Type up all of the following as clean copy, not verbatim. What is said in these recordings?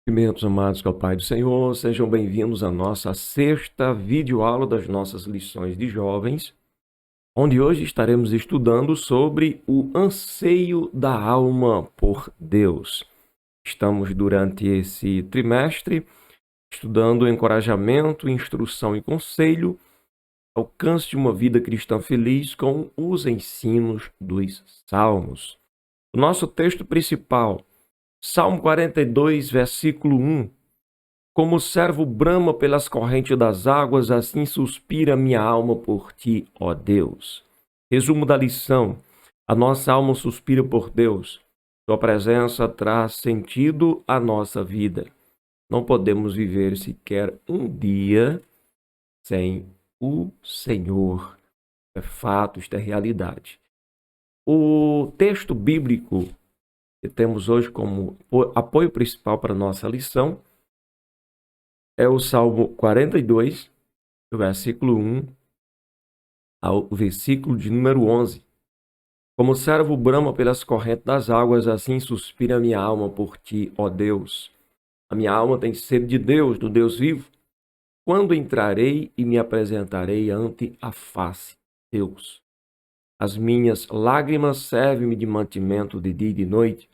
Meus amados, com o Pai do Senhor, sejam bem-vindos à nossa sexta videoaula das nossas lições de jovens, onde hoje estaremos estudando sobre o anseio da alma por Deus. Estamos, durante esse trimestre, estudando encorajamento, instrução e conselho, alcance de uma vida cristã feliz com os ensinos dos Salmos. O nosso texto principal, Salmo 42, versículo 1. Como o servo brama pelas correntes das águas, assim suspira minha alma por ti, ó Deus. Resumo da lição: a nossa alma suspira por Deus. Sua presença traz sentido à nossa vida. Não podemos viver sequer um dia sem o Senhor. É fato, isto é realidade. O texto bíblico que temos hoje como apoio principal para a nossa lição é o Salmo 42, do versículo 1 ao versículo de número 11. Como o servo brama pelas correntes das águas, assim suspira a minha alma por ti, ó Deus. A minha alma tem sede de Deus, do Deus vivo. Quando entrarei e me apresentarei ante a face de Deus? As minhas lágrimas servem-me de mantimento de dia e de noite,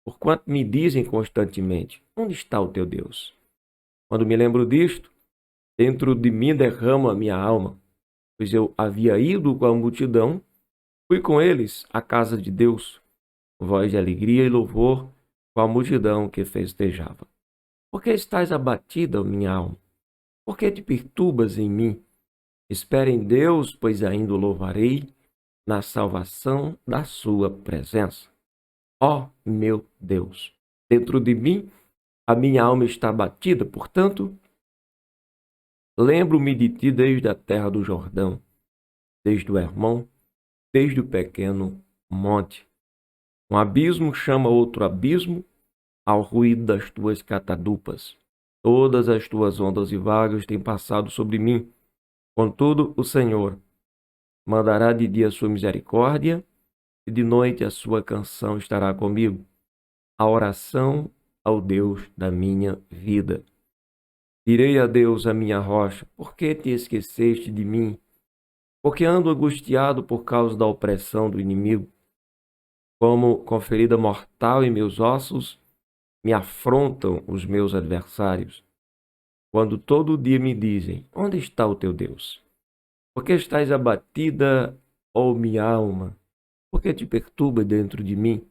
porquanto me dizem constantemente: onde está o teu Deus? Quando me lembro disto, dentro de mim derrama a minha alma, pois eu havia ido com a multidão, fui com eles à casa de Deus, voz de alegria e louvor com a multidão que festejava. Por que estás abatida, minha alma? Por que te perturbas em mim? Espera em Deus, pois ainda o louvarei na salvação da sua presença. Ó meu Deus, dentro de mim a minha alma está abatida, portanto, lembro-me de ti desde a terra do Jordão, desde o Hermon, desde o pequeno monte. Um abismo chama outro abismo ao ruído das tuas catadupas. Todas as tuas ondas e vagas têm passado sobre mim. Contudo, o Senhor mandará de dia a sua misericórdia e de noite a sua canção estará comigo. A oração ao Deus da minha vida. Direi a Deus, a minha rocha: por que te esqueceste de mim? Porque ando angustiado por causa da opressão do inimigo. Como com ferida mortal em meus ossos, me afrontam os meus adversários. Quando todo dia me dizem: onde está o teu Deus? Por que estás abatida, ó minha alma? Por que te perturba dentro de mim?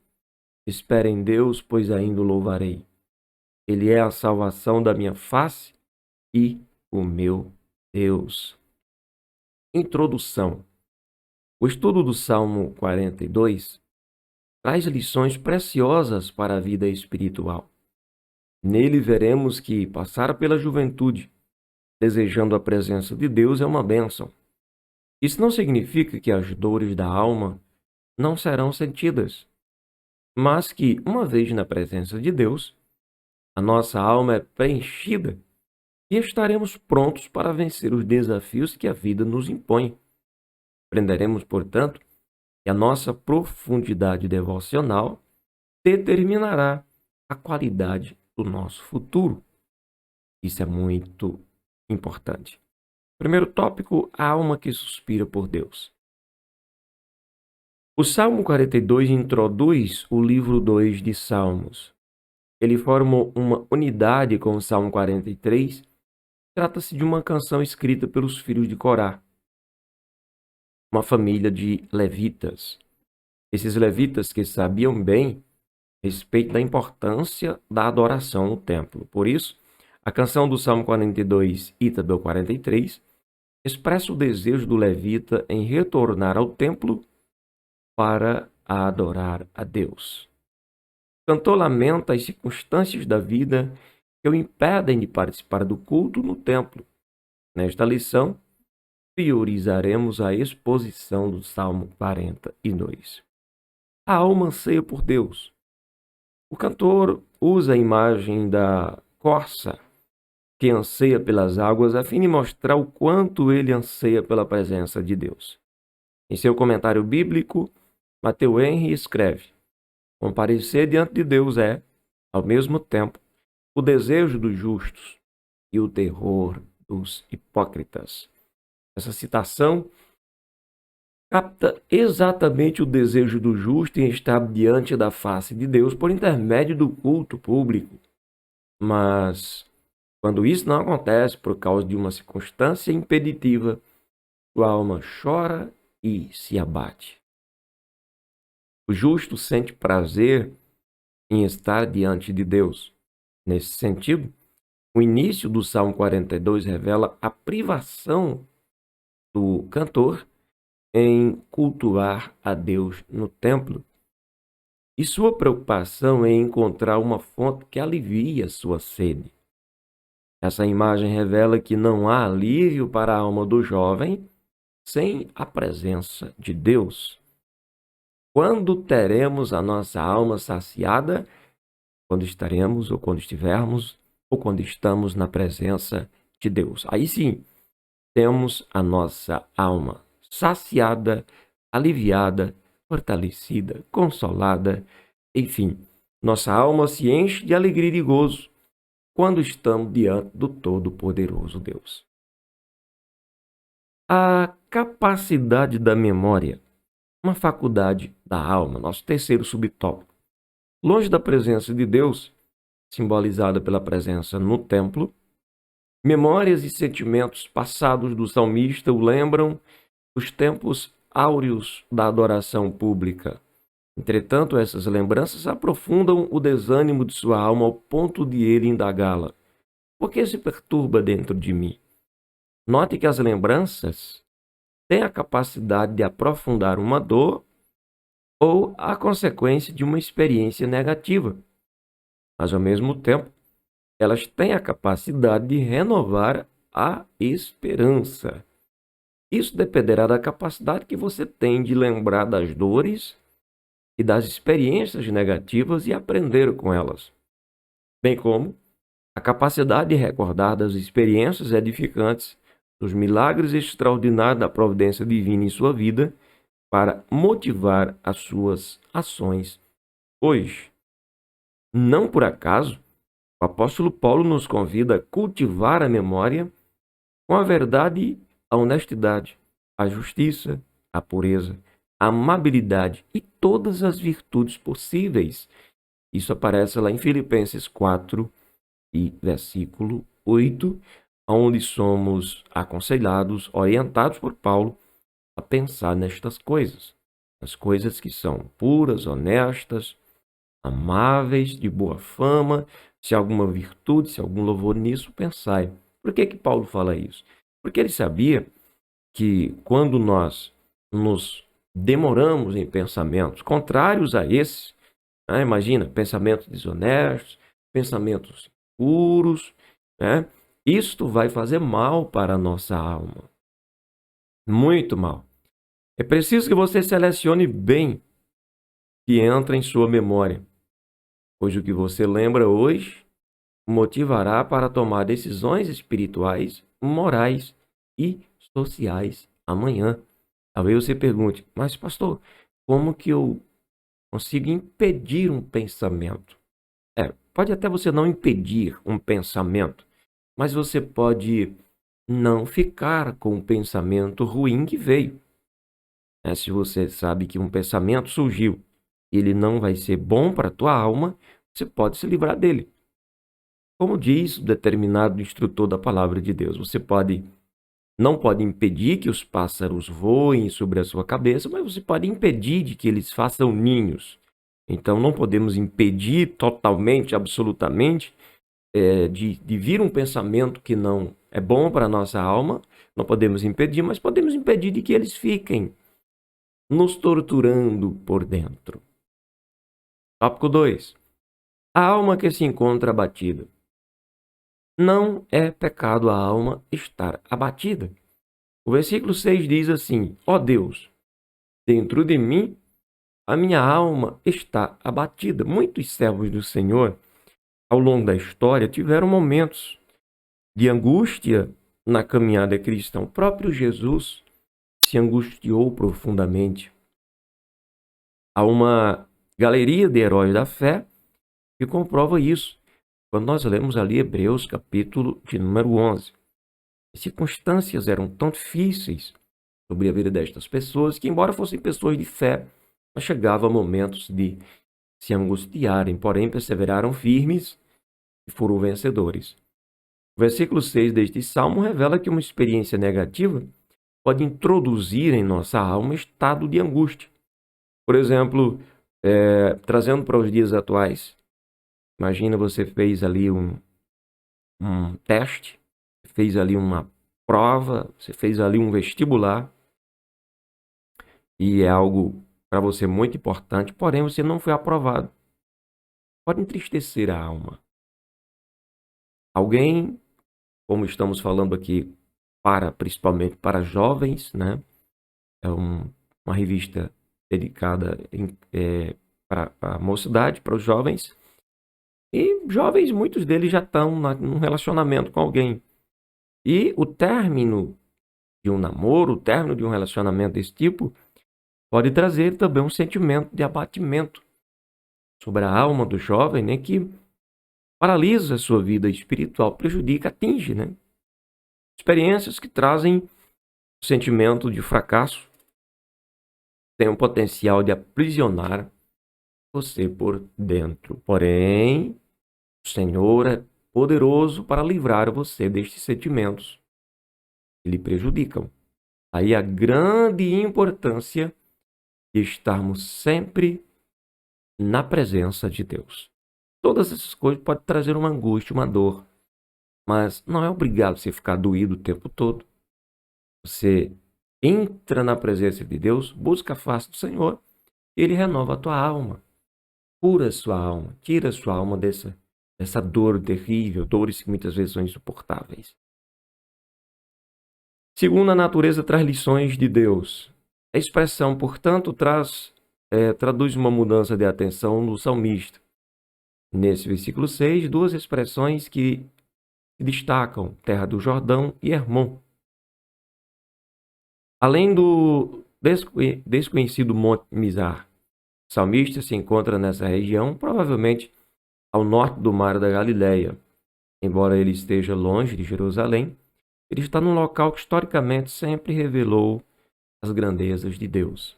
Espera em Deus, pois ainda o louvarei. Ele é a salvação da minha face e o meu Deus. Introdução. O estudo do Salmo 42 traz lições preciosas para a vida espiritual. Nele veremos que passar pela juventude desejando a presença de Deus é uma bênção. Isso não significa que as dores da alma não serão sentidas, mas que, uma vez na presença de Deus, a nossa alma é preenchida e estaremos prontos para vencer os desafios que a vida nos impõe. Aprenderemos, portanto, que a nossa profundidade devocional determinará a qualidade do nosso futuro. Isso é muito importante. Primeiro tópico: a alma que suspira por Deus. O Salmo 42 introduz o livro 2 de Salmos. Ele forma uma unidade com o Salmo 43. Trata-se de uma canção escrita pelos filhos de Corá, uma família de levitas. Esses levitas que sabiam bem a respeito da importância da adoração no templo. Por isso, a canção do Salmo 42 e também o 43 expressa o desejo do levita em retornar ao templo para adorar a Deus. O cantor lamenta as circunstâncias da vida que o impedem de participar do culto no templo. Nesta lição, priorizaremos a exposição do Salmo 42. A alma anseia por Deus. O cantor usa a imagem da corça que anseia pelas águas a fim de mostrar o quanto ele anseia pela presença de Deus. Em seu comentário bíblico, Matthew Henry escreve: comparecer diante de Deus é, ao mesmo tempo, o desejo dos justos e o terror dos hipócritas. Essa citação capta exatamente o desejo do justo em estar diante da face de Deus por intermédio do culto público. Mas, quando isso não acontece por causa de uma circunstância impeditiva, sua alma chora e se abate. O justo sente prazer em estar diante de Deus. Nesse sentido, o início do Salmo 42 revela a privação do cantor em cultuar a Deus no templo e sua preocupação em encontrar uma fonte que alivie a sua sede. Essa imagem revela que não há alívio para a alma do jovem sem a presença de Deus. Quando teremos a nossa alma saciada? Quando estaremos, ou quando estivermos, ou quando estamos na presença de Deus. Aí sim, temos a nossa alma saciada, aliviada, fortalecida, consolada, enfim, nossa alma se enche de alegria e de gozo quando estamos diante do Todo-Poderoso Deus. A capacidade da memória, uma faculdade da alma, nosso terceiro subtópico. Longe da presença de Deus, simbolizada pela presença no templo, memórias e sentimentos passados do salmista o lembram os tempos áureos da adoração pública. Entretanto, essas lembranças aprofundam o desânimo de sua alma ao ponto de ele indagá-la. Por que se perturba dentro de mim? Note que as lembranças têm a capacidade de aprofundar uma dor ou a consequência de uma experiência negativa. Mas, ao mesmo tempo, elas têm a capacidade de renovar a esperança. Isso dependerá da capacidade que você tem de lembrar das dores e das experiências negativas e aprender com elas, bem como a capacidade de recordar das experiências edificantes, dos milagres extraordinários da providência divina em sua vida, para motivar as suas ações hoje. Não por acaso, o apóstolo Paulo nos convida a cultivar a memória com a verdade, a honestidade, a justiça, a pureza, a amabilidade e todas as virtudes possíveis. Isso aparece lá em Filipenses 4 e versículo 8, onde somos aconselhados, orientados por Paulo a pensar nestas coisas. As coisas que são puras, honestas, amáveis, de boa fama, se há alguma virtude, se há algum louvor nisso, pensai. Por que Paulo fala isso? Porque ele sabia que quando nós nos demoramos em pensamentos contrários a esses, imagina, pensamentos desonestos, pensamentos impuros, isto vai fazer mal para a nossa alma. Muito mal. É preciso que você selecione bem o que entra em sua memória, pois o que você lembra hoje motivará para tomar decisões espirituais, morais e sociais amanhã. Talvez você pergunte, mas pastor, como que eu consigo impedir um pensamento? Pode até você não impedir um pensamento, mas você pode não ficar com o pensamento ruim que veio. Se você sabe que um pensamento surgiu e ele não vai ser bom para a tua alma, você pode se livrar dele. Como diz o determinado instrutor da palavra de Deus, você não pode impedir que os pássaros voem sobre a sua cabeça, mas você pode impedir de que eles façam ninhos. Então, não podemos impedir totalmente, absolutamente, de vir um pensamento que não é bom para a nossa alma. Não podemos impedir, mas podemos impedir de que eles fiquem nos torturando por dentro. Tópico 2. A alma que se encontra abatida. Não é pecado a alma estar abatida. O versículo 6 diz assim: ó Deus, dentro de mim a minha alma está abatida. Muitos servos do Senhor, ao longo da história, tiveram momentos de angústia na caminhada cristã. O próprio Jesus se angustiou profundamente. Há uma galeria de heróis da fé que comprova isso. Quando nós lemos ali Hebreus, capítulo de número 11, as circunstâncias eram tão difíceis sobre a vida destas pessoas que, embora fossem pessoas de fé, mas chegava momentos de se angustiarem, porém perseveraram firmes e foram vencedores. O versículo 6 deste salmo revela que uma experiência negativa pode introduzir em nossa alma um estado de angústia. Por exemplo, trazendo para os dias atuais, imagina você fez ali um teste, fez ali uma prova, você fez ali um vestibular e é algo para você muito importante, porém você não foi aprovado. Pode entristecer a alma. Alguém, como estamos falando aqui, principalmente para jovens, né? É uma revista dedicada para a mocidade, para os jovens. E jovens, muitos deles já estão num relacionamento com alguém. E o término de um namoro, o término de um relacionamento desse tipo, pode trazer também um sentimento de abatimento sobre a alma do jovem, né, que paralisa a sua vida espiritual, prejudica, atinge, né? Experiências que trazem o sentimento de fracasso, têm o potencial de aprisionar você por dentro. Porém, o Senhor é poderoso para livrar você destes sentimentos que lhe prejudicam. Aí a grande importância de estarmos sempre na presença de Deus. Todas essas coisas podem trazer uma angústia, uma dor, mas não é obrigado você ficar doído o tempo todo. Você entra na presença de Deus, busca a face do Senhor, e Ele renova a tua alma, cura a sua alma, tira a sua alma dessa dor terrível, dores que muitas vezes são insuportáveis. Segundo a natureza traz lições de Deus. A expressão, portanto, traduz uma mudança de atenção no salmista. Nesse versículo 6, duas expressões que destacam: terra do Jordão e Hermon. Além do desconhecido Monte Mizar, o salmista se encontra nessa região, provavelmente ao norte do Mar da Galileia. Embora ele esteja longe de Jerusalém, ele está num local que historicamente sempre revelou as grandezas de Deus.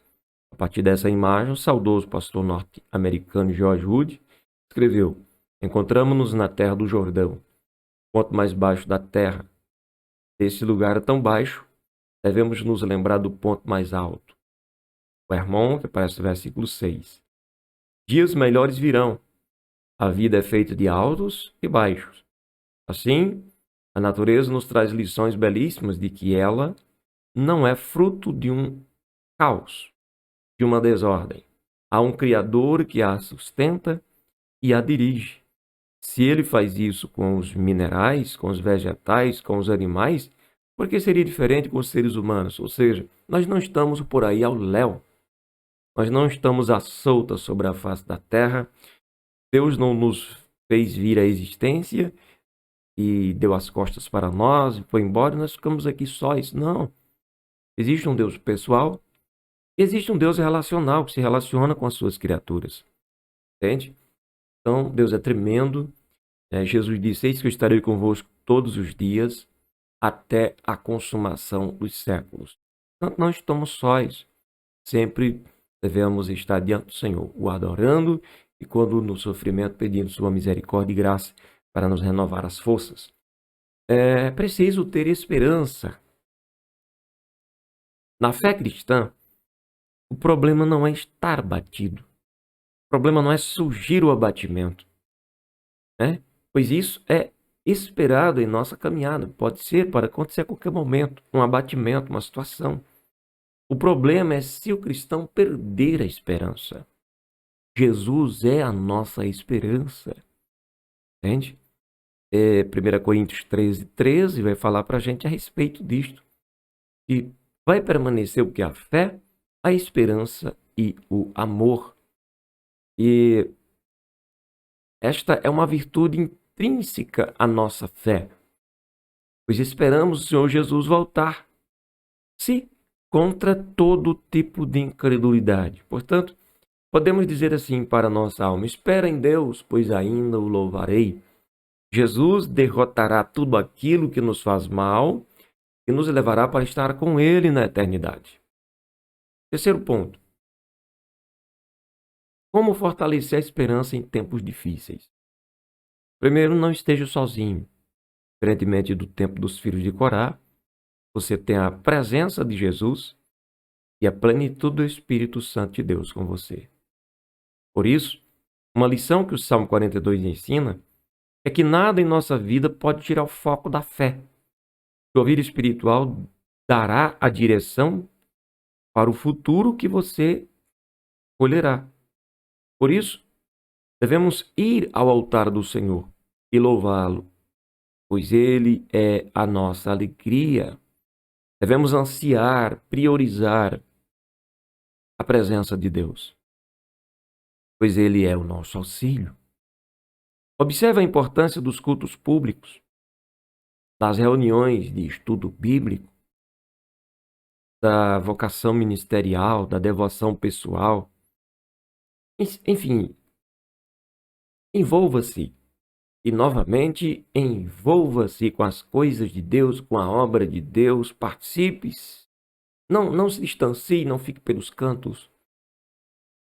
A partir dessa imagem, o saudoso pastor norte-americano George Wood escreveu: encontramos-nos na terra do Jordão, ponto mais baixo da terra. Esse lugar é tão baixo, devemos nos lembrar do ponto mais alto. O Hermon, que aparece no versículo 6. Dias melhores virão. A vida é feita de altos e baixos. Assim, a natureza nos traz lições belíssimas de que ela não é fruto de um caos, de uma desordem. Há um Criador que a sustenta e a dirige. Se ele faz isso com os minerais, com os vegetais, com os animais, por que seria diferente com os seres humanos? Ou seja, nós não estamos por aí ao léu. Nós não estamos à solta sobre a face da terra. Deus não nos fez vir à existência e deu as costas para nós e foi embora e nós ficamos aqui sós. Não. Existe um Deus pessoal, existe um Deus relacional que se relaciona com as suas criaturas. Entende? Então, Deus é tremendo. Jesus disse: eis que eu estarei convosco todos os dias até a consumação dos séculos. Portanto, nós estamos sós. Sempre devemos estar diante do Senhor, o adorando e, quando no sofrimento, pedindo sua misericórdia e graça para nos renovar as forças. É preciso ter esperança. Na fé cristã, o problema não é estar batido. O problema não é surgir o abatimento, né? Pois isso é esperado em nossa caminhada. Pode acontecer a qualquer momento, um abatimento, uma situação. O problema é se o cristão perder a esperança. Jesus é a nossa esperança. Entende? 1 Coríntios 13 vai falar para a gente a respeito disto. E vai permanecer o que? A fé, a esperança e o amor. E esta é uma virtude intrínseca à nossa fé, pois esperamos o Senhor Jesus voltar, se contra todo tipo de incredulidade. Portanto, podemos dizer assim para a nossa alma: espera em Deus, pois ainda o louvarei. Jesus derrotará tudo aquilo que nos faz mal e nos levará para estar com Ele na eternidade. Terceiro ponto. Como fortalecer a esperança em tempos difíceis? Primeiro, não esteja sozinho. Diferentemente do tempo dos filhos de Corá, você tem a presença de Jesus e a plenitude do Espírito Santo de Deus com você. Por isso, uma lição que o Salmo 42 ensina é que nada em nossa vida pode tirar o foco da fé. O ouvir espiritual dará a direção para o futuro que você colherá. Por isso, devemos ir ao altar do Senhor e louvá-lo, pois Ele é a nossa alegria. Devemos ansiar, priorizar a presença de Deus, pois Ele é o nosso auxílio. Observe a importância dos cultos públicos, das reuniões de estudo bíblico, da vocação ministerial, da devoção pessoal. Enfim, envolva-se. E, novamente, envolva-se com as coisas de Deus, com a obra de Deus, participe. Não se distancie, não fique pelos cantos,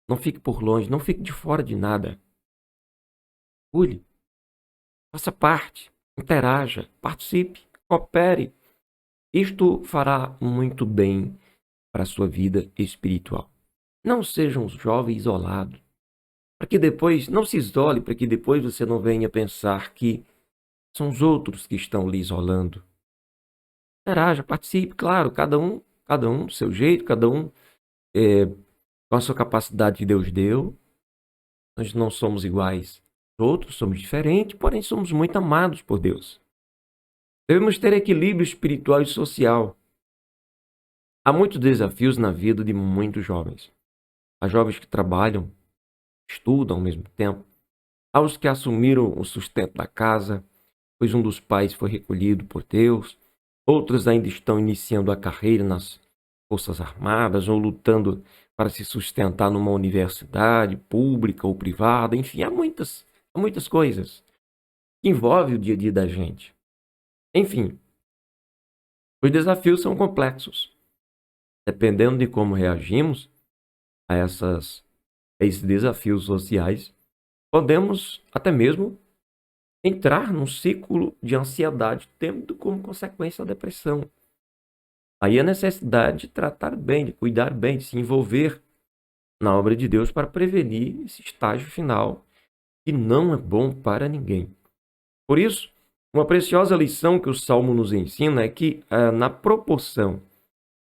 não fique por longe, não fique de fora de nada. Pule, faça parte, interaja, participe, coopere. Isto fará muito bem para a sua vida espiritual. Não seja um jovem isolado, para que depois, não se isole, para que depois você não venha pensar que são os outros que estão lhe isolando. Interaja, participe, claro, cada um do seu jeito, cada um com a sua capacidade que Deus deu. Nós não somos iguais aos outros, somos diferentes, porém somos muito amados por Deus. Devemos ter equilíbrio espiritual e social. Há muitos desafios na vida de muitos jovens. Há jovens que trabalham, estudam ao mesmo tempo. Há os que assumiram o sustento da casa, pois um dos pais foi recolhido por Deus. Outros ainda estão iniciando a carreira nas Forças Armadas ou lutando para se sustentar numa universidade pública ou privada. Enfim, há muitas coisas que envolvem o dia a dia da gente. Enfim, os desafios são complexos. Dependendo de como reagimos a esses desafios sociais, podemos até mesmo entrar num ciclo de ansiedade, tendo como consequência a depressão. Aí a necessidade de tratar bem, de cuidar bem, de se envolver na obra de Deus para prevenir esse estágio final que não é bom para ninguém. Por isso, uma preciosa lição que o Salmo nos ensina é que na proporção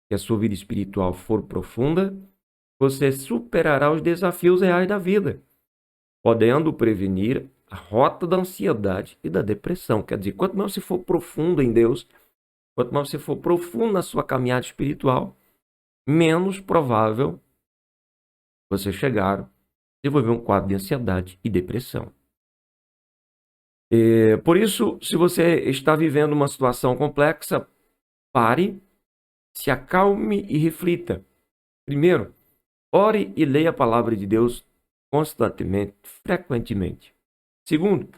que a sua vida espiritual for profunda, você superará os desafios reais da vida, podendo prevenir a rota da ansiedade e da depressão. Quer dizer, quanto mais você for profundo em Deus, quanto mais você for profundo na sua caminhada espiritual, menos provável você chegar a desenvolver um quadro de ansiedade e depressão. Por isso, se você está vivendo uma situação complexa, pare, se acalme e reflita. Primeiro, ore e leia a palavra de Deus constantemente, frequentemente. Segundo,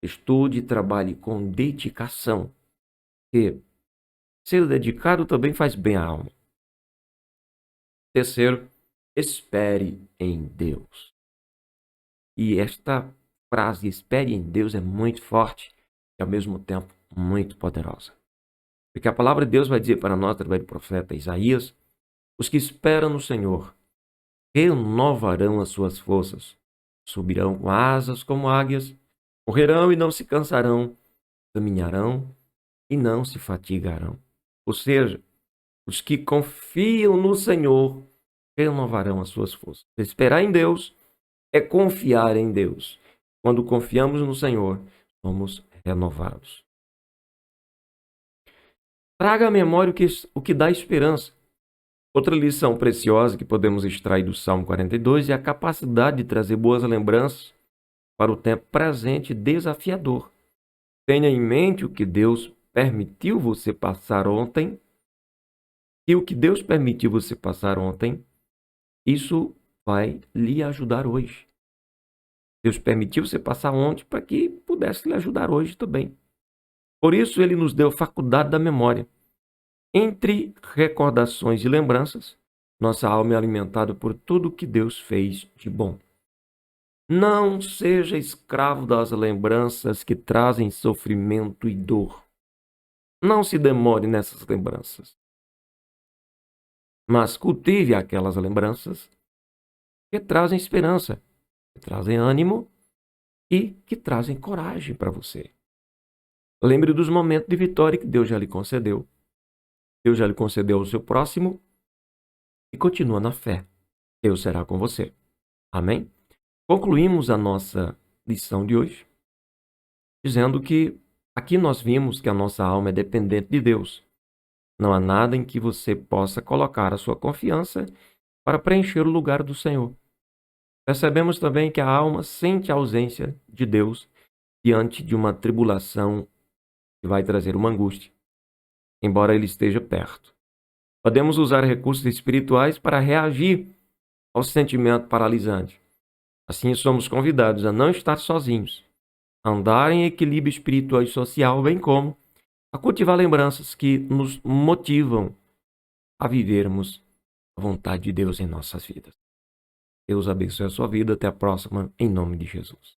estude e trabalhe com dedicação, porque ser dedicado também faz bem à alma. Terceiro, espere em Deus. E esta frase, espere em Deus, é muito forte e ao mesmo tempo muito poderosa. Porque a palavra de Deus vai dizer para nós, através do profeta Isaías, os que esperam no Senhor renovarão as suas forças, subirão com asas como águias, correrão e não se cansarão, caminharão e não se fatigarão. Ou seja, os que confiam no Senhor renovarão as suas forças. Esperar em Deus é confiar em Deus. Quando confiamos no Senhor, somos renovados. Traga à memória o que dá esperança. Outra lição preciosa que podemos extrair do Salmo 42 é a capacidade de trazer boas lembranças para o tempo presente desafiador. Tenha em mente o que Deus permitiu você passar ontem, e o que Deus permitiu você passar ontem, isso vai lhe ajudar hoje. Deus permitiu você passar ontem para que pudesse lhe ajudar hoje também. Por isso, ele nos deu a faculdade da memória. Entre recordações e lembranças, nossa alma é alimentada por tudo que Deus fez de bom. Não seja escravo das lembranças que trazem sofrimento e dor. Não se demore nessas lembranças, mas cultive aquelas lembranças que trazem esperança, que trazem ânimo e que trazem coragem para você. Lembre dos momentos de vitória que Deus já lhe concedeu. Deus já lhe concedeu ao seu próximo e continua na fé. Deus será com você. Amém? Concluímos a nossa lição de hoje dizendo que aqui nós vimos que a nossa alma é dependente de Deus. Não há nada em que você possa colocar a sua confiança para preencher o lugar do Senhor. Percebemos também que a alma sente a ausência de Deus diante de uma tribulação que vai trazer uma angústia, embora Ele esteja perto. Podemos usar recursos espirituais para reagir ao sentimento paralisante. Assim, somos convidados a não estar sozinhos, a andar em equilíbrio espiritual e social, bem como a cultivar lembranças que nos motivam a vivermos a vontade de Deus em nossas vidas. Deus abençoe a sua vida. Até a próxima, em nome de Jesus.